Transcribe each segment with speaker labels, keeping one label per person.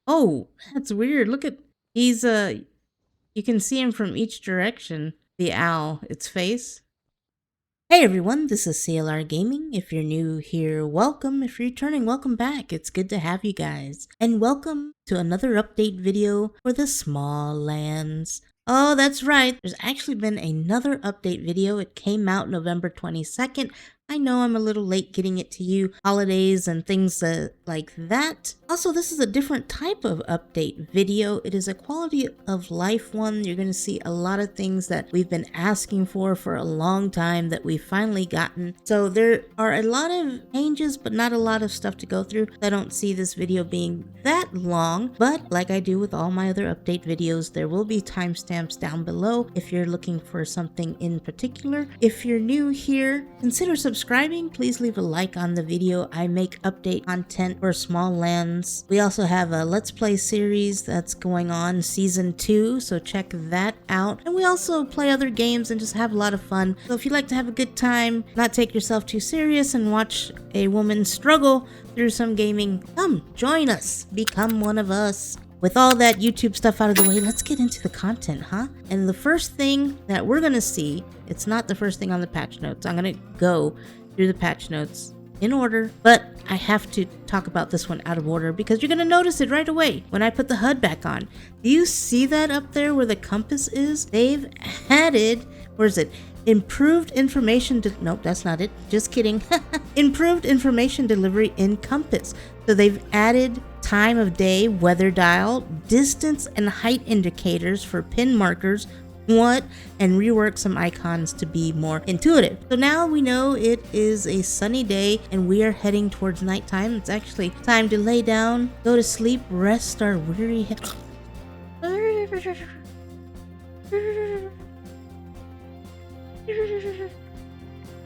Speaker 1: Oh, that's weird. Look at he's you can see him from each direction. The owl, its face. Hey everyone, this is CLRgaming. If you're new here, welcome. If you're returning, welcome back. It's good to have you guys. And welcome to another update video for the Smallands. Oh, that's right. There's actually been another update video. It came out November 22nd. I know I'm a little late getting it to you, holidays and things like that. Also, this is a different type of update video. It is a quality of life one. You're going to see a lot of things that we've been asking for a long time that we've finally gotten. So there are a lot of changes, but not a lot of stuff to go through. I don't see this video being that long, but like I do with all my other update videos, there will be timestamps down below if you're looking for something in particular. If you're new here, consider subscribing. Please leave a like on the video. I make update content for Smallands. We also have a Let's Play series that's going on, Season 2, so check that out. And we also play other games and just have a lot of fun. So if you like to have a good time, not take yourself too serious, and watch a woman struggle through some gaming, come join us. Become one of us. With all that YouTube stuff out of the way, let's get into the content, huh? And the first thing that we're gonna see, it's not the first thing on the patch notes. I'm gonna go through the patch notes in order, but I have to talk about this one out of order because you're gonna notice it right away when I put the HUD back on. Do you see that up there where the compass is? They've added, where is it? Improved information, nope, that's not it. Just kidding. Improved information delivery in compass. So they've added time of day, weather dial, distance and height indicators for pin markers, and rework some icons to be more intuitive. So now we know it is a sunny day and we are heading towards nighttime. It's actually time to lay down, go to sleep, rest our weary head.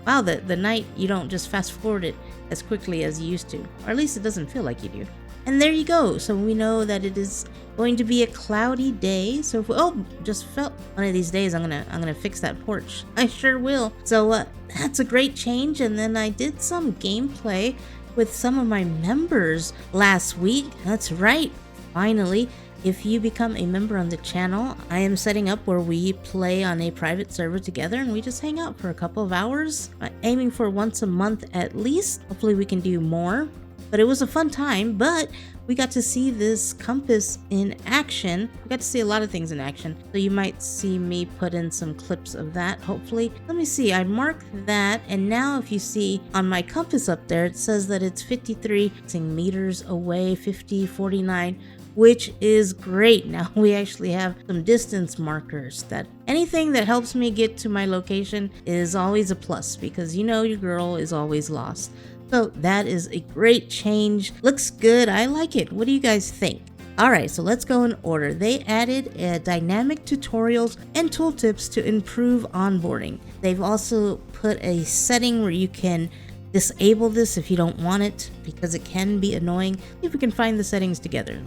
Speaker 1: Wow, the night, you don't just fast forward it as quickly as you used to, or at least it doesn't feel like you do. And there you go. So we know that it is going to be a cloudy day. So if just felt one of these days I'm gonna fix that porch. I sure will. So that's a great change. And then I did some gameplay with some of my members last week. That's right. Finally, if you become a member on the channel, I am setting up where we play on a private server together and we just hang out for a couple of hours. I'm aiming for once a month at least. Hopefully we can do more. But it was a fun time, but we got to see this compass in action. We got to see a lot of things in action. So you might see me put in some clips of that, hopefully. Let me see, I marked that, and now if you see on my compass up there, it says that it's 53 meters away, 50, 49, which is great. Now we actually have some distance markers. That anything that helps me get to my location is always a plus, because you know your girl is always lost. So that is a great change. Looks good. I like it. What do you guys think? All right, so let's go in order. They added dynamic tutorials and tooltips to improve onboarding. They've also put a setting where you can disable this if you don't want it, because it can be annoying. If we can find the settings together,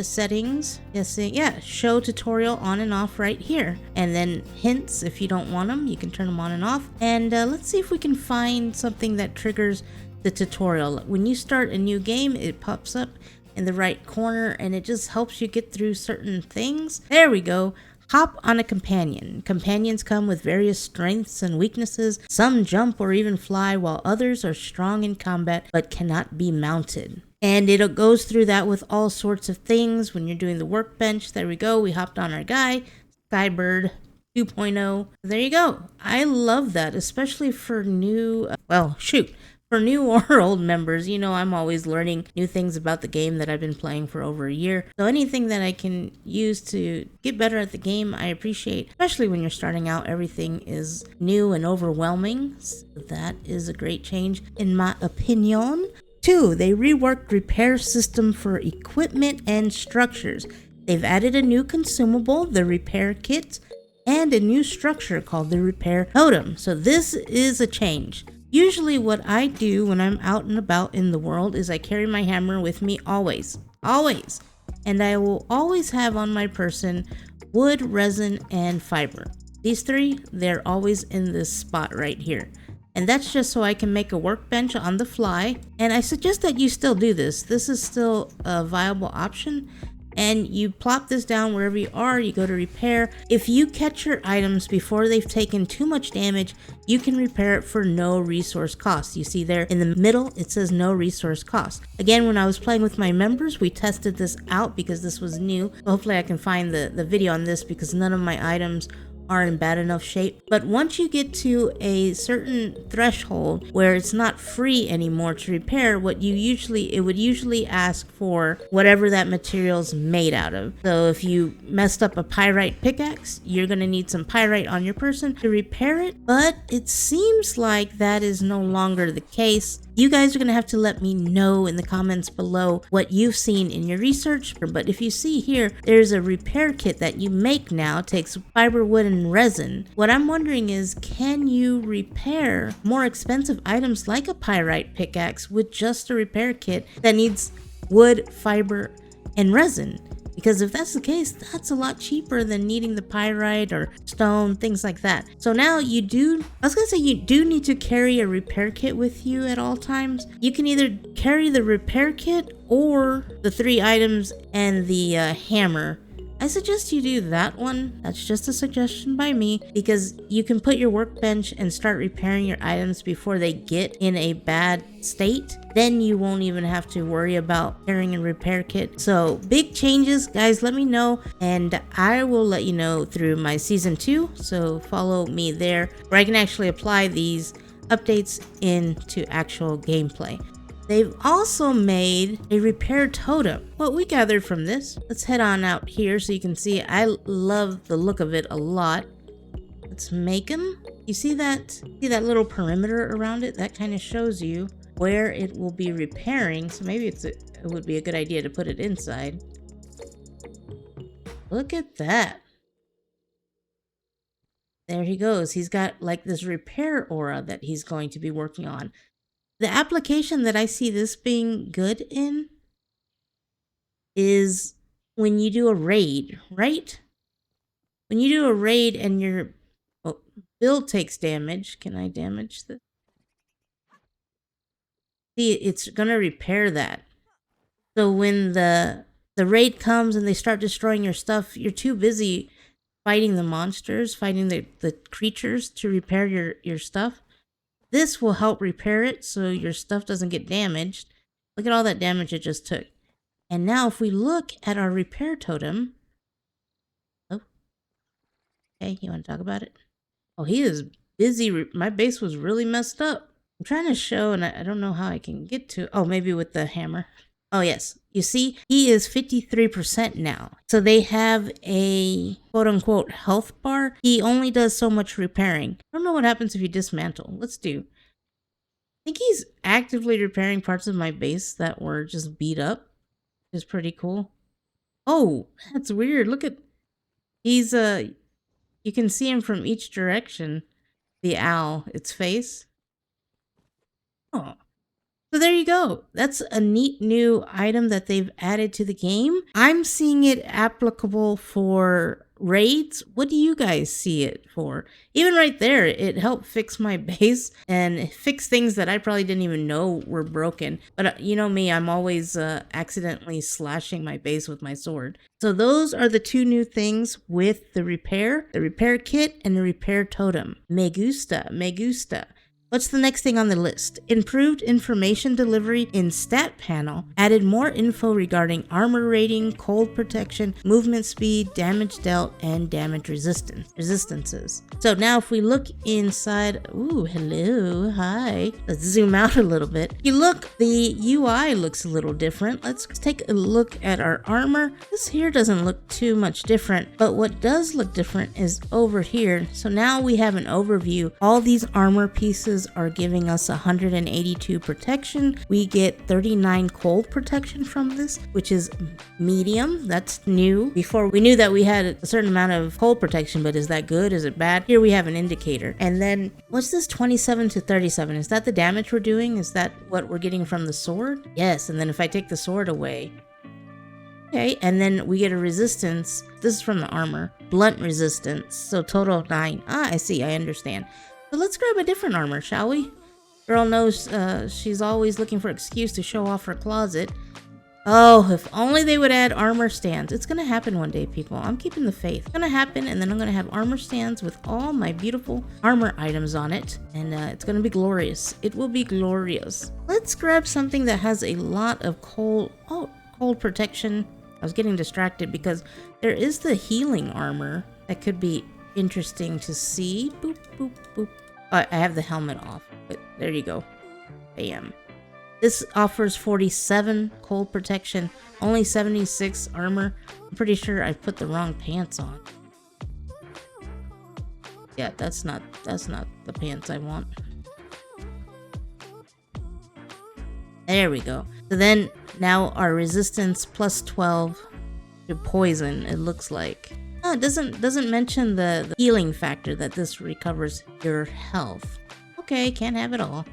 Speaker 1: settings, yes, yeah, show tutorial on and off right here, and then hints. If you don't want them, you can turn them on and off. And let's see if we can find something that triggers the tutorial. When you start a new game, it pops up in the right corner and it just helps you get through certain things. There we go. Hop on a companion. Companions come with various strengths and weaknesses. Some jump or even fly, while others are strong in combat but cannot be mounted. And it goes through that with all sorts of things. When you're doing the workbench, there we go. We hopped on our guy, Skybird 2.0. There you go. I love that, especially for new, for new or old members. You know, I'm always learning new things about the game that I've been playing for over a year. So anything that I can use to get better at the game, I appreciate. Especially when you're starting out, everything is new and overwhelming. So that is a great change, in my opinion. 2, they reworked repair system for equipment and structures. They've added a new consumable, the repair kit, and a new structure called the repair totem. So this is a change. Usually what I do when I'm out and about in the world is I carry my hammer with me always. And I will always have on my person wood, resin, and fiber. These 3, they're always in this spot right here. And that's just so I can make a workbench on the fly. And I suggest that you still do this. This is still a viable option. And you plop this down wherever you are, you go to repair. If you catch your items before they've taken too much damage, you can repair it for no resource cost. You see there in the middle, it says no resource cost. Again, when I was playing with my members, we tested this out because this was new. Hopefully I can find the video on this because none of my items are in bad enough shape. But once you get to a certain threshold where it's not free anymore to repair, it would usually ask for whatever that material's made out of. So if you messed up a pyrite pickaxe, you're gonna need some pyrite on your person to repair it. But it seems like that is no longer the case. You guys are going to have to let me know in the comments below what you've seen in your research. But if you see here, there's a repair kit that you make now. It takes fiber, wood, and resin. What I'm wondering is, can you repair more expensive items like a pyrite pickaxe with just a repair kit that needs wood, fiber, and resin? Because if that's the case, that's a lot cheaper than needing the pyrite or stone, things like that. So now you do need to carry a repair kit with you at all times. You can either carry the repair kit or the 3 items and the hammer. I suggest you do that one. That's just a suggestion by me, because you can put your workbench and start repairing your items before they get in a bad state. Then you won't even have to worry about carrying a repair kit. So big changes, guys. Let me know, and I will let you know through my season 2. So follow me there, where I can actually apply these updates into actual gameplay. They've also made a repair totem. What we gathered from this, let's head on out here so you can see. I love the look of it a lot. Let's make them. You see that? See that little perimeter around it? That kind of shows you where it will be repairing. So maybe it would be a good idea to put it inside. Look at that. There he goes. He's got like this repair aura that he's going to be working on. The application that I see this being good in is when you do a raid, right? When you do a raid and your build takes damage. Can I damage this? See, it's going to repair that. So when the raid comes and they start destroying your stuff, you're too busy fighting the monsters, fighting the creatures to repair your stuff. This will help repair it so your stuff doesn't get damaged. Look at all that damage it just took. And now if we look at our repair totem. Oh. Okay, you want to talk about it? Oh, he is busy. My base was really messed up. I'm trying to show, and I don't know how I can get to. Oh, maybe with the hammer. Oh, yes. You see, he is 53% now. So they have a quote-unquote health bar. He only does so much repairing. I don't know what happens if you dismantle. Let's do. I think he's actively repairing parts of my base that were just beat up. Which is pretty cool. Oh, that's weird. Look at... He's, you can see him from each direction. The owl, its face. Oh. So there you go. That's a neat new item that they've added to the game. I'm seeing it applicable for raids. What do you guys see it for? Even right there, it helped fix my base and fix things that I probably didn't even know were broken. But you know me, I'm always accidentally slashing my base with my sword. So those are the 2 new things with the repair kit and the repair totem. Me gusta, me gusta. What's the next thing on the list? Improved information delivery in stat panel. Added more info regarding armor rating, cold protection, movement speed, damage dealt, and damage resistances. So now if we look inside, ooh, hello, hi. Let's zoom out a little bit. If you look, the UI looks a little different. Let's take a look at our armor. This here doesn't look too much different, but what does look different is over here. So now we have an overview. All these armor pieces are giving us 182 protection. We get 39 cold protection from this, which is medium. That's new. Before we knew that we had a certain amount of cold protection, but is that good? Is it bad? Here we have an indicator. And then what's this 27 to 37? Is that the damage we're doing? Is that what we're getting from the sword? Yes. And then if I take the sword away, okay, and then we get a resistance. This is from the armor. Blunt resistance. So total of 9. Ah, I see. I understand. But let's grab a different armor, shall we? Girl knows she's always looking for an excuse to show off her closet. Oh, if only they would add armor stands. It's gonna happen one day, people. I'm keeping the faith. It's gonna happen, and then I'm gonna have armor stands with all my beautiful armor items on it. And it's gonna be glorious. It will be glorious. Let's grab something that has a lot of cold protection. I was getting distracted because there is the healing armor that could be interesting to see. Boop, boop, boop. I have the helmet off, but there you go. Bam. This offers 47 cold protection, only 76 armor. I'm pretty sure I put the wrong pants on. Yeah, that's not the pants I want. There we go. So then now our resistance plus 12 to poison, it looks like. Oh, it doesn't mention the healing factor that this recovers your health. Okay, can't have it all.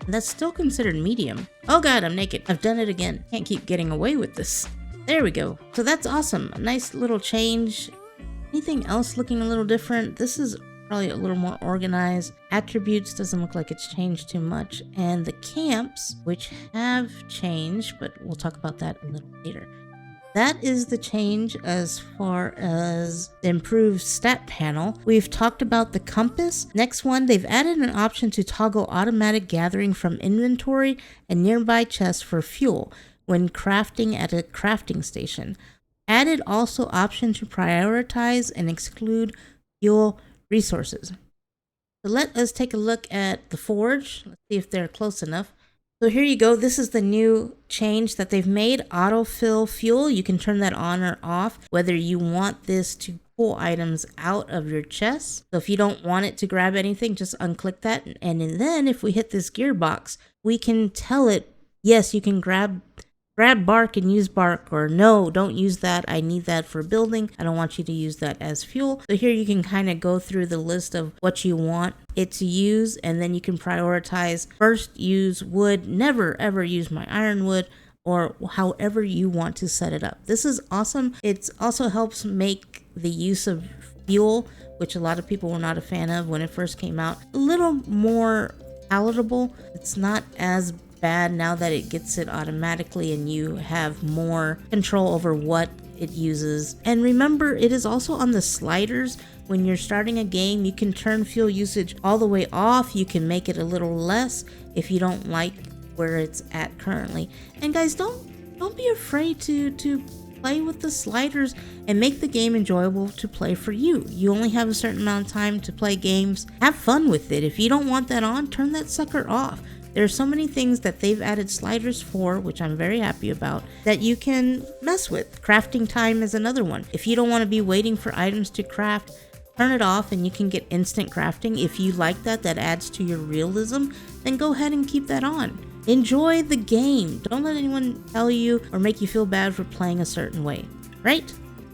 Speaker 1: That's still considered medium. Oh god, I'm naked. I've done it again. Can't keep getting away with this. There we go. So that's awesome. A nice little change. Anything else looking a little different? This is probably a little more organized. Attributes doesn't look like it's changed too much. And the camps, which have changed, but we'll talk about that a little later. That is the change as far as the improved stat panel. We've talked about the compass. Next one, they've added an option to toggle automatic gathering from inventory and nearby chests for fuel when crafting at a crafting station. Added also option to prioritize and exclude fuel resources. So let us take a look at the forge. Let's see if they're close enough. So here you go. This is the new change that they've made. Autofill fuel. You can turn that on or off, whether you want this to pull items out of your chest. So if you don't want it to grab anything, just unclick that. And then if we hit this gearbox, we can tell it, yes, you can grab bark and use bark, or no, don't use that. I need that for building. I don't want you to use that as fuel. So here you can kind of go through the list of what you want it to use, and then you can prioritize. First, use wood. Never ever use my ironwood, or however you want to set it up. This is awesome. It also helps make the use of fuel, which a lot of people were not a fan of when it first came out, a little more palatable. It's not as bad now that it gets it automatically and you have more control over what it uses. And remember, it is also on the sliders. When you're starting a game, you can turn fuel usage all the way off. You can make it a little less if you don't like where it's at currently. And guys, don't be afraid to play with the sliders and make the game enjoyable to play for you. You only have a certain amount of time to play games. Have fun with it. If you don't want that on, turn that sucker off. There are so many things that they've added sliders for, which I'm very happy about, that you can mess with. Crafting time is another one. If you don't want to be waiting for items to craft, turn it off and you can get instant crafting. If you like that adds to your realism, then go ahead and keep that on. Enjoy the game. Don't let anyone tell you or make you feel bad for playing a certain way. Right?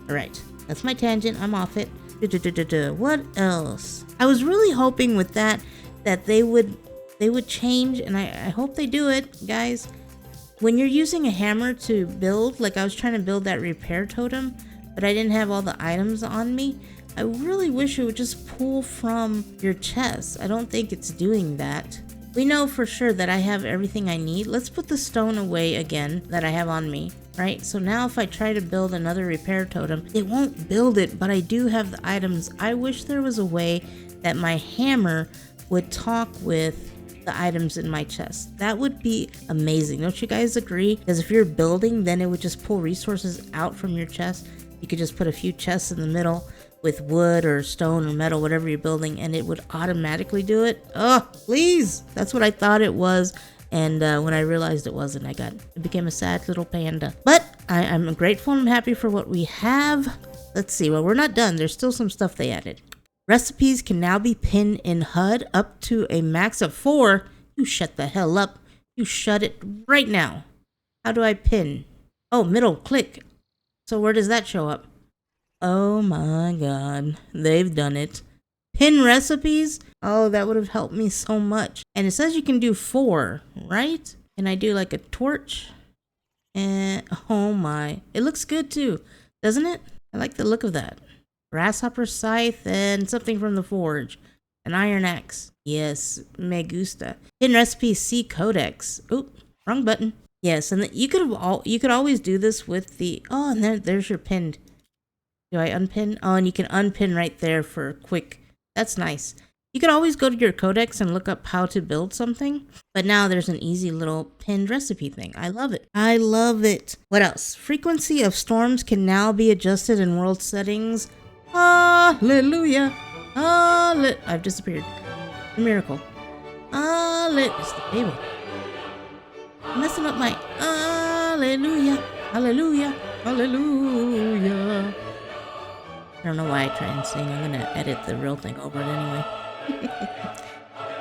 Speaker 1: Alright, that's my tangent. I'm off it. What else? I was really hoping with that they would change, and I hope they do it, guys. When you're using a hammer to build, like I was trying to build that repair totem, but I didn't have all the items on me. I really wish it would just pull from your chest. I don't think it's doing that. We know for sure that I have everything I need. Let's put the stone away again that I have on me, right? So now if I try to build another repair totem, it won't build it, but I do have the items. I wish there was a way that my hammer would talk with the items in my chest. That would be amazing. Don't you guys agree? Because if you're building, then it would just pull resources out from your chest. You could just put a few chests in the middle with wood or stone or metal, whatever you're building, and it would automatically do it. Oh, please. That's what I thought it was. And when I realized it wasn't, it became a sad little panda. But I'm grateful and I'm happy for what we have. Let's see. Well, we're not done. There's still some stuff they added. Recipes can now be pinned in HUD up to a max of 4. You shut the hell up. You shut it right now. How do I pin? Oh, middle click. So where does that show up? Oh my god. They've done it. Pin recipes? Oh, that would have helped me so much. And it says you can do 4, right? Can I do like a torch? And oh my. It looks good too, doesn't it? I like the look of that. Grasshopper scythe and something from the forge. An iron axe. Yes, me gusta. Hidden recipe C codex. Oop, wrong button. Yes, and you could always do this with the and there's your pinned. Do I unpin? Oh, and you can unpin right there for quick. That's nice. You could always go to your codex and look up how to build something, but now there's an easy little pinned recipe thing. I love it. I love it. What else? Frequency of storms can now be adjusted in world settings. Hallelujah. I've disappeared. A miracle. It's the table. I'm messing up my hallelujah. Hallelujah. Hallelujah. I don't know why I try and sing. I'm going to edit the real thing over it anyway.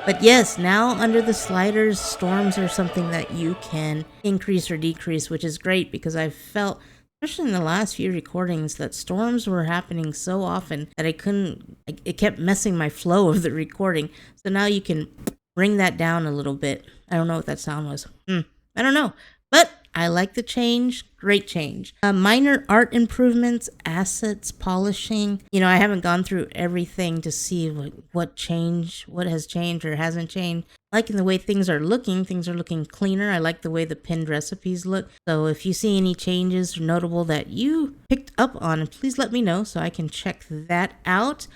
Speaker 1: But yes, now under the sliders, storms are something that you can increase or decrease, which is great because I've felt, especially in the last few recordings, that storms were happening so often that it kept messing my flow of the recording. So now you can bring that down a little bit. I don't know what that sound was. I don't know. But I like the change. Great change. Minor art improvements, assets, polishing. I haven't gone through everything to see what has changed or hasn't changed. Liking the way things are looking cleaner. I like the way the pinned recipes look. So if you see any changes notable that you picked up on, please let me know so I can check that out.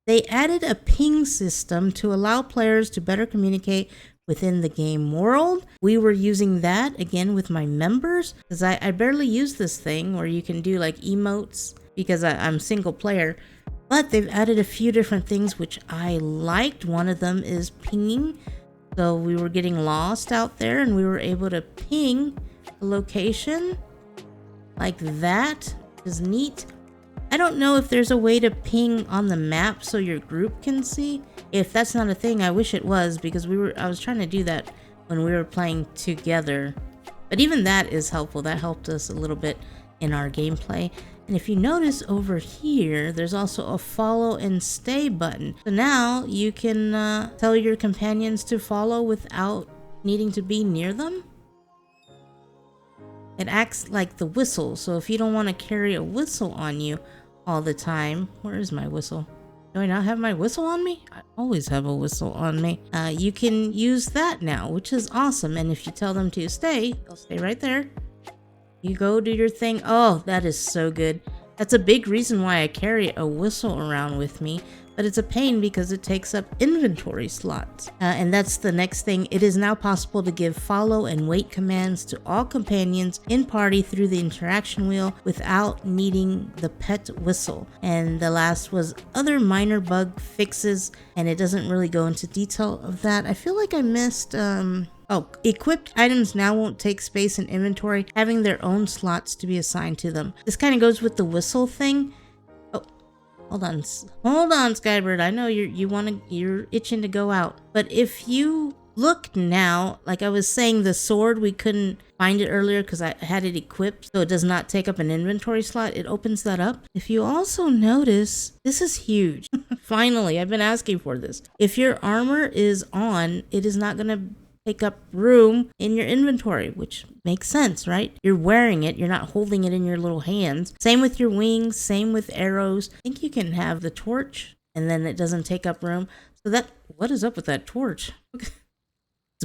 Speaker 1: They added a ping system to allow players to better communicate within the game world. We were using that again with my members because I barely use this thing where you can do like emotes because I'm single player, but they've added a few different things which I liked. One of them is pinging. So we were getting lost out there and we were able to ping a location like that. Is neat. I don't know if there's a way to ping on the map so your group can see. If that's not a thing, I wish it was because I was trying to do that when we were playing together. But even that is helpful. That helped us a little bit in our gameplay. And if you notice over here, there's also a follow and stay button. So now you can tell your companions to follow without needing to be near them. It acts like the whistle. So if you don't want to carry a whistle on you all the time, where is my whistle? Do I not have my whistle on me? I always have a whistle on me. You can use that now, which is awesome. And if you tell them to stay, they'll stay right there. You go do your thing. Oh, that is so good. That's a big reason why I carry a whistle around with me, but it's a pain because it takes up inventory slots. And that's the next thing. It is now possible to give follow and wait commands to all companions in party through the interaction wheel without needing the pet whistle. And the last was other minor bug fixes, and it doesn't really go into detail of that. I feel like I missed equipped items now won't take space in inventory, having their own slots to be assigned to them. This kind of goes with the whistle thing. Oh, hold on, Skybird. I know you're itching to go out. But if you look now, like I was saying, the sword, we couldn't find it earlier because I had it equipped, so it does not take up an inventory slot. It opens that up. If you also notice, this is huge. Finally, I've been asking for this. If your armor is on, it is not going to take up room in your inventory, which makes sense, right? You're wearing it, you're not holding it in your little hands. Same with your wings, same with arrows. I think you can have the torch and then it doesn't take up room. So what is up with that torch? It's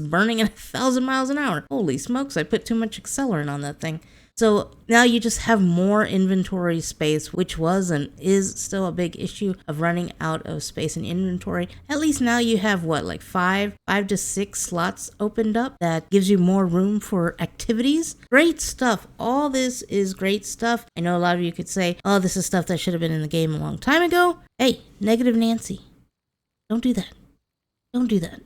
Speaker 1: burning at 1,000 miles an hour. Holy smokes, I put too much accelerant on that thing. So now you just have more inventory space, which was and is still a big issue of running out of space in inventory. At least now you have like 5 to 6 slots opened up. That gives you more room for activities. Great stuff. All this is great stuff. I know a lot of you could say, oh, this is stuff that should have been in the game a long time ago. Hey, negative Nancy. Don't do that. Don't do that.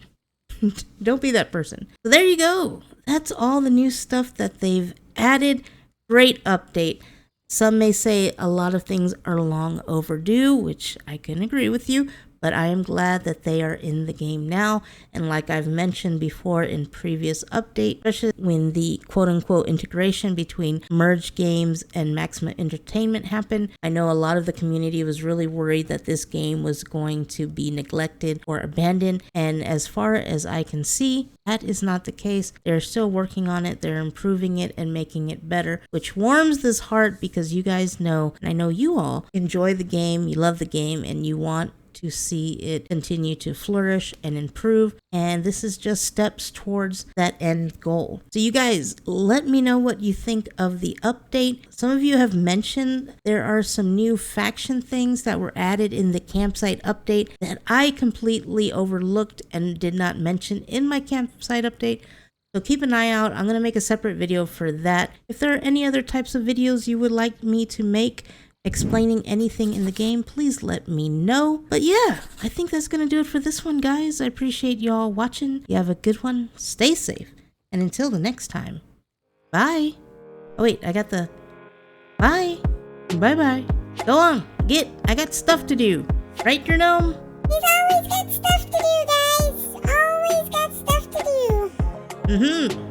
Speaker 1: Don't be that person. So there you go. That's all the new stuff that they've added. Great update. Some may say a lot of things are long overdue, which I can agree with you, but I am glad that they are in the game now. And like I've mentioned before in previous updates, especially when the quote-unquote integration between Merge Games and Maximum Entertainment happened, I know a lot of the community was really worried that this game was going to be neglected or abandoned. And as far as I can see, that is not the case. They're still working on it. They're improving it and making it better, which warms this heart because you guys know, and I know you all enjoy the game, you love the game, and you want to see it continue to flourish and improve. And this is just steps towards that end goal. So you guys, let me know what you think of the update. Some of you have mentioned there are some new faction things that were added in the campsite update that I completely overlooked and did not mention in my campsite update. So keep an eye out. I'm going to make a separate video for that. If there are any other types of videos you would like me to make explaining anything in the game, please let me know. But yeah, I think that's going to do it for this one, guys. I appreciate y'all watching. You have a good one. Stay safe. And until the next time, bye. Oh wait, I got the bye. Bye-bye. Go on. I got stuff to do. Right, your gnome?
Speaker 2: He's always got stuff to do, guys. Always got stuff to do.
Speaker 1: Mm-hmm.